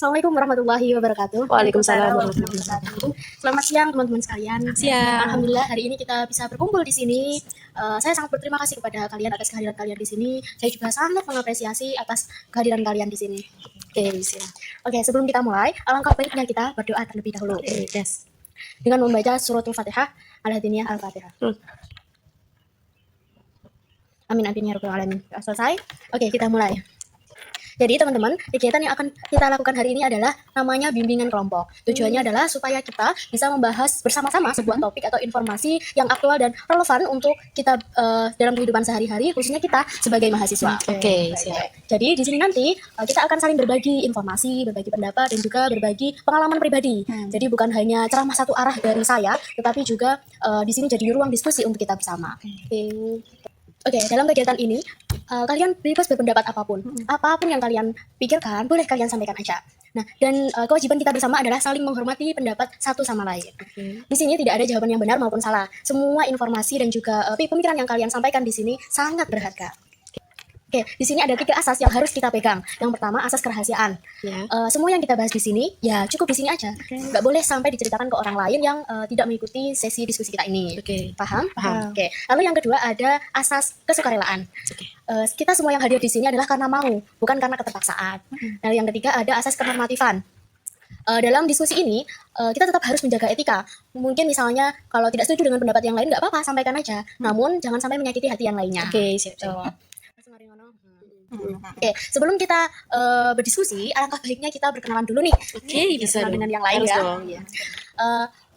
Assalamualaikum warahmatullahi wabarakatuh. Waalaikumsalam warahmatullahi wabarakatuh. Selamat siang teman-teman sekalian. Siang. Alhamdulillah hari ini kita bisa berkumpul di sini. Saya sangat berterima kasih kepada kalian atas kehadiran kalian di sini. Saya juga sangat mengapresiasi atas kehadiran kalian di sini. Oke, sebelum kita mulai, alangkah baiknya kita berdoa terlebih dahulu. Yes. Dengan membaca suratul Fatihah, Al-Hadiniyah Al-Fatihah. Amin amin ya rabbal alamin. Selesai? Oke, kita mulai. Jadi teman-teman, kegiatan yang akan kita lakukan hari ini adalah namanya bimbingan kelompok. Tujuannya adalah supaya kita bisa membahas bersama-sama sebuah topik atau informasi yang aktual dan relevan untuk kita dalam kehidupan sehari-hari, khususnya kita sebagai mahasiswa. Oke, siap. Jadi di sini nanti kita akan saling berbagi informasi, berbagi pendapat, dan juga berbagi pengalaman pribadi. Jadi bukan hanya ceramah satu arah dari saya, tetapi juga di sini jadi ruang diskusi untuk kita bersama. Oke, dalam kegiatan ini kalian bebas berpendapat apapun yang kalian pikirkan boleh kalian sampaikan aja. Nah, dan kewajiban kita bersama adalah saling menghormati pendapat satu sama lain. Di sini tidak ada jawaban yang benar maupun salah. Semua informasi dan juga pemikiran yang kalian sampaikan di sini sangat berharga. Oke, di sini ada 3 asas yang harus kita pegang. Yang pertama, asas kerahasiaan. Semua yang kita bahas di sini, ya cukup di sini aja. Nggak boleh sampai diceritakan ke orang lain yang tidak mengikuti sesi diskusi kita ini. Paham? Oke. Lalu yang kedua ada asas kesukarelaan. Kita semua yang hadir di sini adalah karena mau, bukan karena keterpaksaan. Lalu yang ketiga ada asas kenormatifan. Dalam diskusi ini kita tetap harus menjaga etika. Mungkin misalnya kalau tidak setuju dengan pendapat yang lain nggak apa-apa, sampaikan aja. Namun jangan sampai menyakiti hati yang lainnya. Siap. Oke, sebelum kita berdiskusi, alangkah baiknya kita berkenalan dulu nih. Bisa dengan yang lain harus ya. dong, ya.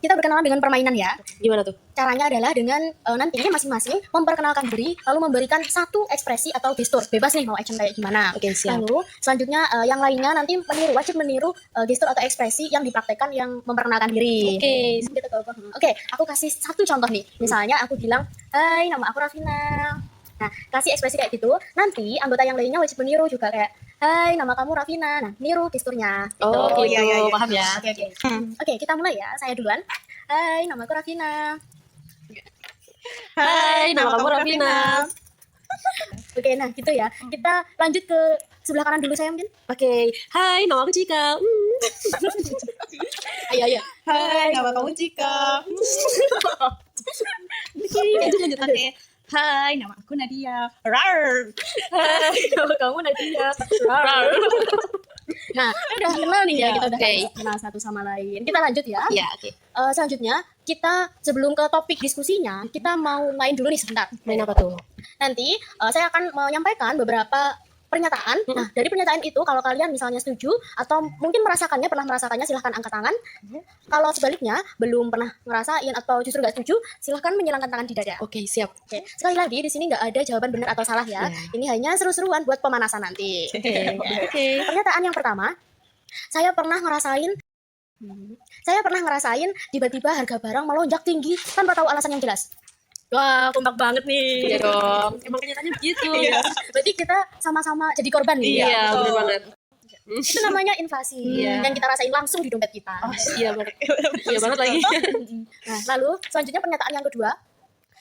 Kita berkenalan dengan permainan ya. Gimana tuh? Caranya adalah dengan nantinya masing-masing memperkenalkan diri, lalu memberikan satu ekspresi atau gestur. Bebas nih mau action kayak gimana. Oke, siap. Lalu selanjutnya yang lainnya nanti wajib meniru gestur atau ekspresi yang dipraktekkan yang memperkenalkan diri. Oke, aku kasih satu contoh nih. Misalnya aku bilang, "Hai, nama aku Rafina." Nah, kasih ekspresi kayak gitu. Nanti anggota yang lainnya wajib meniru juga kayak, "Hai, nama kamu Rafina." Nah, niru gesturnya. Iya, paham ya. Oke, kita mulai ya. Saya duluan. "Hai, nama aku Rafina." Hai, nama kamu Rafina. Oke, nah gitu ya. Kita lanjut ke sebelah kanan dulu saya mungkin. Oke. Hai, nama aku Cika. Ayo. Hai, nama kamu Cika. Oke. Hai, nama aku Nadia. Rar. Hai, nama kamu Nadia. Nah, udah kenal nih ya, kita udah kenal satu sama lain. Kita lanjut ya. Iya, oke. Selanjutnya, kita sebelum ke topik diskusinya, kita mau main dulu nih sebentar. Main apa tuh? Nanti saya akan menyampaikan beberapa pernyataan. Nah, dari pernyataan itu kalau kalian misalnya setuju atau mungkin pernah merasakannya, silahkan angkat tangan. Kalau sebaliknya belum pernah ngerasain atau justru nggak setuju, silahkan menyilangkan tangan di dada. Oke, siap. Oke, sekali lagi di sini nggak ada jawaban benar atau salah ya. Ini hanya seru-seruan buat pemanasan nanti. Oke. Pernyataan yang pertama, saya pernah ngerasain tiba-tiba harga barang melonjak tinggi tanpa tahu alasan yang jelas. Wah, kompak banget nih. Iya dong. Emang kenyataannya begitu. Berarti kita sama-sama jadi korban nih. Iya, benar banget. Itu namanya inflasi yang kita rasain langsung di dompet kita. Iya banget. Iya banget lagi. Nah, lalu selanjutnya pernyataan yang kedua,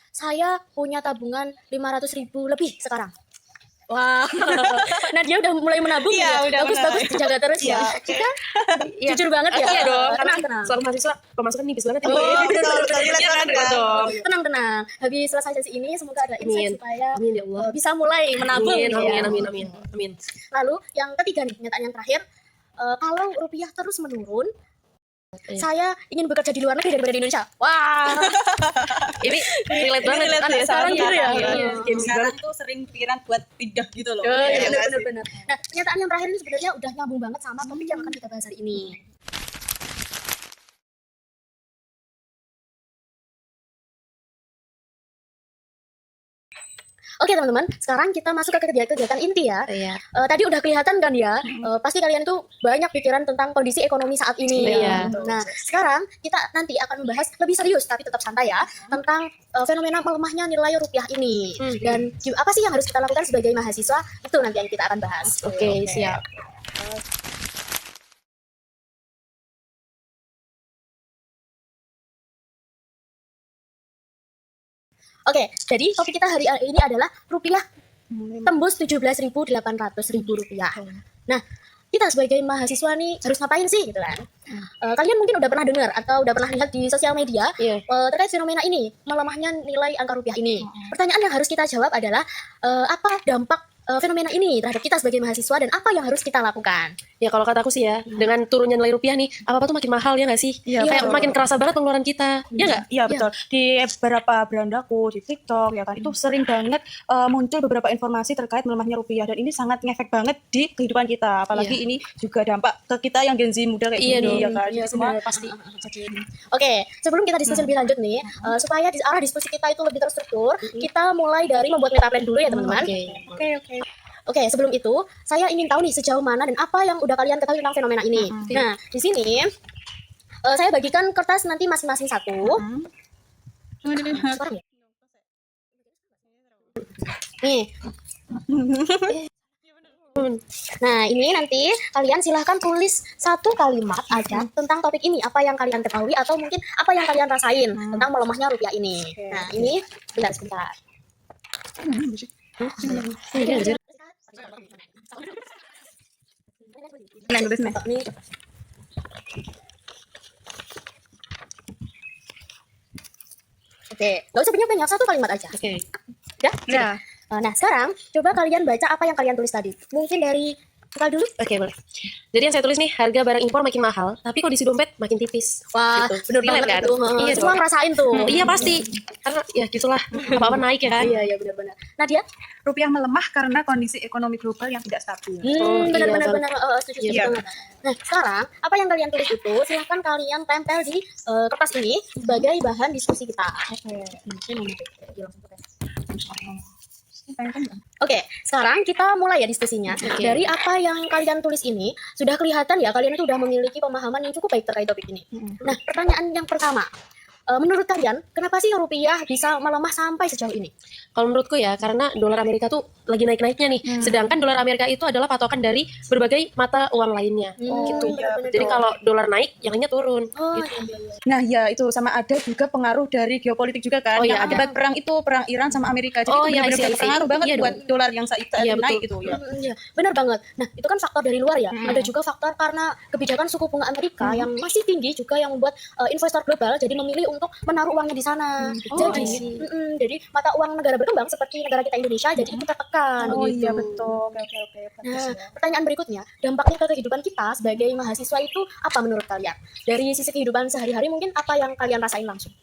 saya punya tabungan 500.000 lebih sekarang. Wah, nah dia udah mulai menabung ya. Bagus dijaga terus ya. Cika, jujur banget ya. Iya dong. Tenang. Soal mahasiswa pemasukan nipis banget. Tenang. Habis selesai sesi ini semoga ada insight supaya Amin ya Allah. bisa mulai menabung. Amin. Lalu yang ketiga nih, pernyataan yang terakhir, kalau rupiah terus menurun, saya ingin bekerja di luar negeri daripada di Indonesia. Wah, Ini relate banget Relate kan ya, sekarang sama gitu ya. Iya. Sekarang tuh sering pikiran buat pindah gitu loh. Iya, benar. Nah, pernyataan yang terakhir ini sebenarnya udah nyambung banget sama topik yang akan kita bahas hari ini. Oke teman-teman, sekarang kita masuk ke kegiatan inti ya. Tadi udah kelihatan kan ya, pasti kalian tuh banyak pikiran tentang kondisi ekonomi saat ini. Nah, sekarang kita nanti akan membahas lebih serius tapi tetap santai ya tentang fenomena melemahnya nilai rupiah ini. Dan apa sih yang harus kita lakukan sebagai mahasiswa, itu nanti yang kita akan bahas. Oke, siap. Oke, jadi topik kita hari ini adalah rupiah tembus 17.800 ribu rupiah. Nah, kita sebagai mahasiswa nih harus ngapain sih gitu kan. Kalian mungkin udah pernah dengar atau udah pernah lihat di sosial media Iya. terkait fenomena ini, melemahnya nilai angka rupiah ini. Pertanyaan yang harus kita jawab adalah apa dampak fenomena ini terhadap kita sebagai mahasiswa dan apa yang harus kita lakukan. Ya kalau kataku sih ya, dengan turunnya nilai rupiah nih, apa-apa tuh makin mahal ya nggak sih? Iya, Kayak betul. makin kerasa banget pengeluaran kita, ya nggak? Iya betul. Di beberapa berandaku di TikTok ya kan itu sering banget muncul beberapa informasi terkait melemahnya rupiah dan ini sangat ngefek banget di kehidupan kita. Apalagi ini juga dampak ke kita yang Gen Z muda kayak Iya gini dong. ya kan. Iya, Jadi semua benar, pasti. Oke, sebelum kita diskusi lebih lanjut nih, supaya arah diskusi kita itu lebih terstruktur, kita mulai dari membuat meta plan dulu ya teman-teman. Oke. Oke, sebelum itu saya ingin tahu nih sejauh mana dan apa yang udah kalian ketahui tentang fenomena ini. Nah, di sini saya bagikan kertas nanti masing-masing satu. Sekarang ya? Nih. Nah, ini nanti kalian silahkan tulis satu kalimat aja tentang topik ini. Apa yang kalian ketahui atau mungkin apa yang kalian rasain tentang melemahnya rupiah ini. Nah, ini sebentar. Nah, nulis nih. Ini. Oke, nggak usah banyak-banyak, satu kalimat aja. Oke. Ya? Ya. Nah, sekarang coba kalian baca apa yang kalian tulis tadi. Mungkin dari Kal dulu. Oke, boleh. Jadi yang saya tulis nih, harga barang impor makin mahal, tapi kondisi dompet makin tipis. Wah, Gitu. bener Relate banget kan? itu. Iya Semua dong. ngerasain tuh. Iya pasti. Karena ya gitulah, apa-apa naik ya kan? Iya, benar-benar. Nadia? Rupiah melemah karena kondisi ekonomi global yang tidak stabil. Benar-benar iya, setuju Iya. banget. Nah, sekarang apa yang kalian tulis itu silahkan kalian tempel di kertas ini sebagai bahan diskusi kita. Oke, sekarang kita mulai ya diskusinya. Oke. Dari apa yang kalian tulis ini, sudah kelihatan ya kalian itu sudah memiliki pemahaman yang cukup baik terkait topik ini. Nah, pertanyaan yang pertama, menurut kalian, kenapa sih rupiah bisa melemah sampai sejauh ini? Kalau menurutku ya, karena dolar Amerika tuh lagi naik-naiknya nih. Sedangkan dolar Amerika itu adalah patokan dari berbagai mata uang lainnya. Gitu. benar-benar Jadi dong. kalau dolar naik, yang lainnya turun. Oh, Gitu. iya. Nah, ya itu sama ada juga pengaruh dari geopolitik juga kan. Oh, iya, Yang akibat perang itu perang Iran sama Amerika. Jadi Oh, itu iya, benar-benar I see. berpengaruh banget Iya buat dong. dolar yang saat Iya, naik betul. gitu ya. Iya, benar banget. Nah, itu kan faktor dari luar ya. Ada juga faktor karena kebijakan suku bunga Amerika yang masih tinggi juga yang membuat investor global jadi memilih untuk menaruh uangnya di sana. Jadi, I see. jadi mata uang negara berkembang seperti negara kita Indonesia jadi itu tertekan. Oh begitu. iya betul. Oke. Bagus Nah, ya. pertanyaan berikutnya, dampaknya ke kehidupan kita sebagai mahasiswa itu apa menurut kalian? Dari sisi kehidupan sehari-hari mungkin apa yang kalian rasain langsung?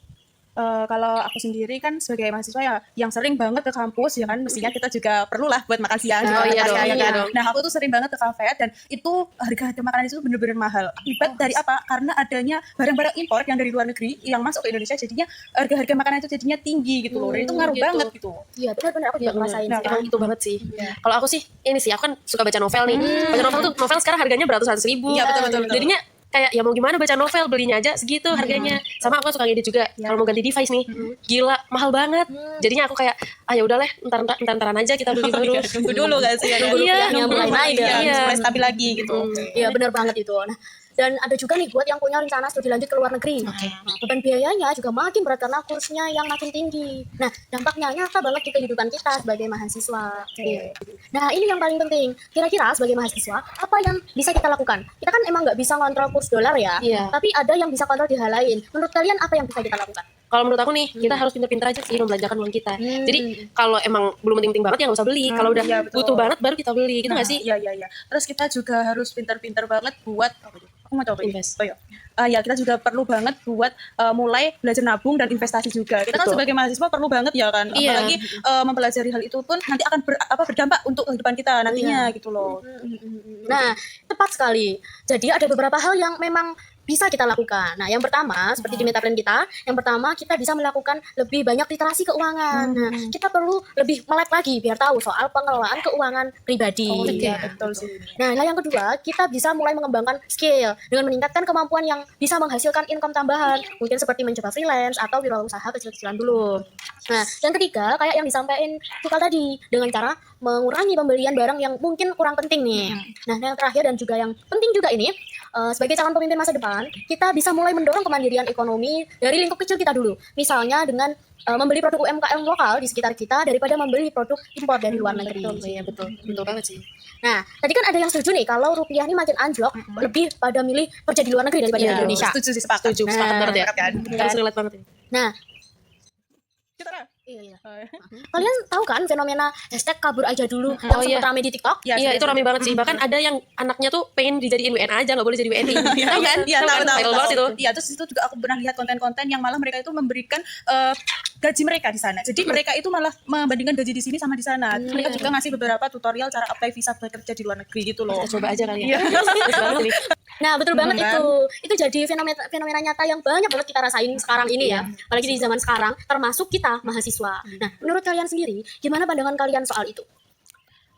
Kalau aku sendiri kan sebagai mahasiswa ya yang sering banget ke kampus ya kan mestinya kita juga perlulah buat makan siang Oh, iya dong, ya iya kan. dong. Nah aku tuh sering banget ke kafe dan itu harga makanan itu bener-bener mahal. Akibat dari apa? Karena adanya barang-barang impor yang dari luar negeri yang masuk ke Indonesia jadinya harga makanan itu jadinya tinggi gitu loh. Dan itu ngaruh gitu. banget gitu. Iya, benar-benar aku juga Iya, ngerasain. benar. sih. Emang itu banget sih. Iya. Kalau aku sih, ini sih, aku kan suka baca novel nih. Baca novel tuh, novel sekarang harganya beratus ribu. Iya, betul. Jadinya kayak ya mau gimana baca novel, belinya aja segitu harganya. Sama aku kan suka ngedit juga. Kalau mau ganti device nih, gila mahal banget. Jadinya aku kayak, ya udahlah, entar-entar aja kita beli baru. Tunggu dulu kan sih. Nunggu Iya, rupiahnya mulai naik ya. Iya. Supaya stabil lagi gitu. Iya, benar banget itu. Nah, dan ada juga nih buat yang punya rencana studi lanjut ke luar negeri. Nah, beban biayanya juga makin berat karena kursnya yang makin tinggi. Nah, dampaknya nyata banget di kehidupan kita sebagai mahasiswa. Iya. Nah, ini yang paling penting. Kira-kira sebagai mahasiswa, apa yang bisa kita lakukan? Kita kan emang nggak bisa ngontrol kurs dolar ya, Iya. tapi ada yang bisa kontrol di hal lain. Menurut kalian apa yang bisa kita lakukan? Kalau menurut aku nih, kita harus pinter-pinter aja sih membelanjakan uang kita. Jadi kalau emang belum penting-penting banget ya nggak usah beli. Kalau udah iya, betul. butuh banget baru kita beli, gitu nggak sih? Iya. Terus kita juga harus pintar-pintar banget buat aku mau coba Invest. Oh, iya. Ya kita juga perlu banget buat mulai belajar nabung dan investasi juga. Kita kan Betul. sebagai mahasiswa perlu banget ya kan. Iya. Apalagi mempelajari hal itu pun nanti akan berdampak untuk kehidupan kita nantinya gitu loh. Nah, tepat sekali. Jadi ada beberapa hal yang memang bisa kita lakukan. Nah, yang pertama, seperti di meta plan kita, yang pertama kita bisa melakukan lebih banyak literasi keuangan. Nah, kita perlu lebih melek lagi biar tahu soal pengelolaan keuangan pribadi. Oh iya betul sih. Nah, yang kedua, kita bisa mulai mengembangkan skill dengan meningkatkan kemampuan yang bisa menghasilkan income tambahan. Mungkin seperti mencoba freelance atau wirausaha kecil-kecilan dulu. Nah, yang ketiga, kayak yang disampaikan Tukal tadi, dengan cara mengurangi pembelian barang yang mungkin kurang penting nih. Nah, yang terakhir dan juga yang penting juga ini, sebagai calon pemimpin masa depan, kita bisa mulai mendorong kemandirian ekonomi dari lingkup kecil kita dulu. Misalnya dengan membeli produk UMKM lokal di sekitar kita daripada membeli produk impor dari luar negeri. Iya betul banget sih. Nah, tadi kan ada yang setuju nih kalau rupiah ini makin anjlok, lebih pada milih kerja di luar negeri daripada di Indonesia. Setuju sih, sepakat. Setuju, sepakat banget ya. Kan? Harus relate banget ini. Nah, iya. Kalian tahu kan fenomena hashtag kabur aja dulu yang Oh, sempat iya. rame di TikTok? Iya itu rame banget sih. Bahkan ada yang anaknya tuh pengen dijadiin WNA aja, nggak boleh jadi WNI. Tahu kan? Iya, Tahu kan? Viral banget itu. Iya, terus itu juga aku pernah lihat konten-konten yang malah mereka itu memberikan gaji mereka di sana. Jadi mereka itu malah membandingkan gaji di sini sama di sana. Mereka juga ngasih beberapa tutorial cara apply visa bekerja di luar negeri gitu loh. Kita coba aja kali ya. Iya. Bagus banget ini. Nah, betul banget kan? itu jadi fenomena nyata yang banyak banget kita rasain sekarang ini ya. Apalagi di zaman sekarang, termasuk kita mahasiswa. Nah, menurut kalian sendiri, gimana pandangan kalian soal itu?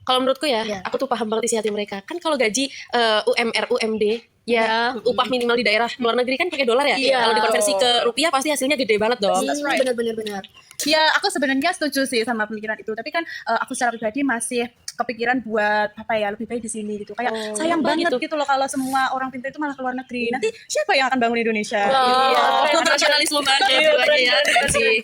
Kalau menurutku ya, Iya. aku tuh paham banget isi hati mereka. Kan kalau gaji UMR, UMD, ya upah minimal di daerah luar negeri kan pakai dolar ya. Iya. Kalau dikonversi ke rupiah pasti hasilnya gede banget dong. Benar-benar. Ya, aku sebenarnya setuju sih sama pemikiran itu. Tapi kan aku secara pribadi masih kepikiran buat apa ya, lebih baik di sini gitu. Kayak sayang kenapa banget gitu? gitu loh kalau semua orang pintar itu malah ke luar negeri. Nanti siapa yang akan bangun Indonesia? Wow, nasionalisme banget ya. Sih.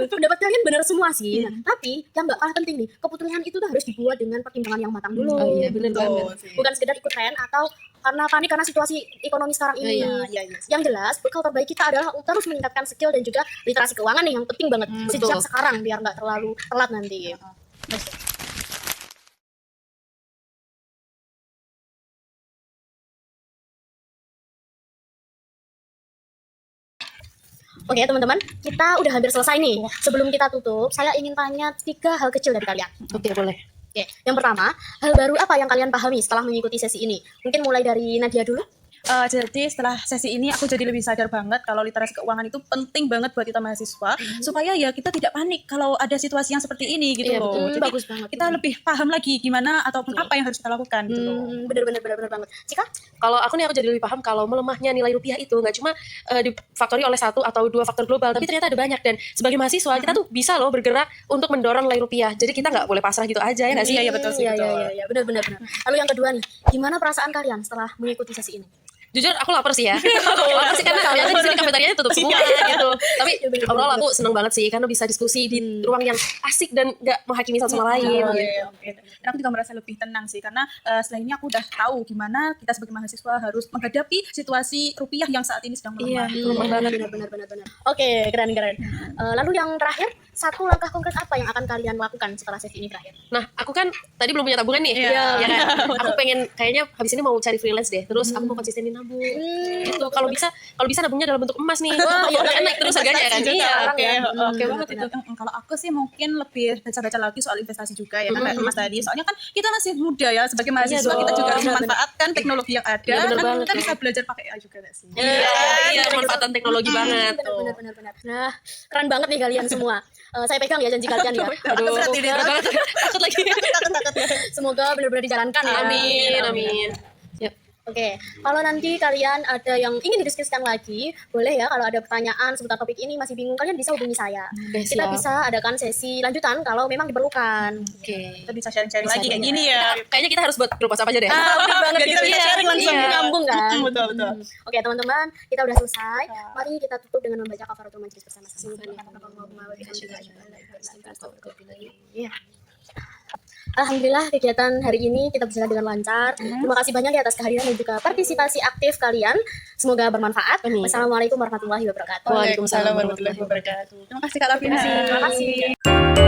Pendapat kalian benar semua sih. Nah, tapi yang nggak kalah penting nih, keputusan itu tuh harus dibuat dengan pertimbangan yang matang dulu. Oh iya, benar banget. Bukan sekedar ikut tren atau karena panik karena situasi ekonomi sekarang ini. Iya. Yang jelas, bekal terbaik kita adalah terus meningkatkan skill dan juga literasi keuangan nih yang penting banget sejak betul. sekarang biar nggak terlalu telat nanti. Oke teman-teman, kita udah hampir selesai nih. Sebelum kita tutup, saya ingin tanya 3 hal kecil dari kalian. Oke, boleh. Oke, yang pertama, hal baru apa yang kalian pahami setelah mengikuti sesi ini? Mungkin mulai dari Nadia dulu. Jadi setelah sesi ini aku jadi lebih sadar banget kalau literasi keuangan itu penting banget buat kita mahasiswa supaya ya kita tidak panik kalau ada situasi yang seperti ini gitu Iya, loh. betul. Jadi Bagus banget. kita lebih paham lagi gimana ataupun apa yang harus kita lakukan gitu loh. Bener banget. Cika? Kalau aku nih aku jadi lebih paham kalau melemahnya nilai rupiah itu nggak cuma difaktori oleh 1 atau 2 faktor global, tapi ternyata ada banyak. Dan sebagai mahasiswa kita tuh bisa loh bergerak untuk mendorong nilai rupiah. Jadi kita nggak boleh pasrah gitu aja ya nggak sih? Iya, betul sih, betul. Iya, benar. Lalu yang kedua nih, gimana perasaan kalian setelah mengikuti sesi ini? Jujur aku lapar sih ya. Lapar sih karena ternyata di sini kafetarianya tutup semua gitu. Tapi overall aku seneng banget sih karena bisa diskusi di ruang yang asik dan nggak menghakimi satu sama lain. Oke. Dan aku juga merasa lebih tenang sih karena setelah ini aku udah tahu gimana kita sebagai mahasiswa harus menghadapi situasi rupiah yang saat ini sedang melemah. Iya, lemah banget. Benar. Oke, keren. Lalu yang terakhir, 1 langkah konkret apa yang akan kalian lakukan setelah sesi ini berakhir? Nah, aku kan tadi belum punya tabungan nih. Iya. Ya kan? Aku pengen kayaknya habis ini mau cari freelance deh. Terus aku mau konsistenin nabung. Itu kalau bisa nabungnya dalam bentuk emas nih. Kan naik terus harganya kan. Iya. Oke banget itu. Kalau aku sih mungkin lebih baca-baca lagi soal investasi juga ya kan kayak Mas tadi. Soalnya kan kita masih muda ya sebagai mahasiswa kita juga harus memanfaatkan teknologi yang ada. Iya, bener Kan banget, kita ya. bisa belajar pakai AI juga nggak sih? Iya, pemanfaatan teknologi banget. Benar. Nah, keren banget nih kalian semua. Saya pegang ya janji kalian ya. Aduh, takut lagi. Semoga benar-benar dijalankan ya. Amin. Yap. Oke, kalau nanti kalian ada yang ingin didiskusikan lagi, boleh ya kalau ada pertanyaan seputar topik ini masih bingung, kalian bisa hubungi saya. Kita siap. bisa adakan sesi lanjutan kalau memang diperlukan. Oke. Kita bisa sharing-sharing lagi kayak gini ya. Kayaknya kita harus buat grup WhatsApp aja deh. Bener banget Biar kita gitu bisa ya. sharing langsung. Iya. Nyambung kan. Betul. Oke teman-teman, kita udah selesai. Mari kita tutup dengan membaca kafaratul majlis bersama-sama. Iya. Alhamdulillah kegiatan hari ini kita berjalan dengan lancar. Terima kasih banyak ya atas kehadiran dan juga partisipasi aktif kalian. Semoga bermanfaat. Wassalamualaikum warahmatullahi wabarakatuh. Waalaikumsalam warahmatullahi wabarakatuh. Terima kasih Kak Lavina. Terima kasih.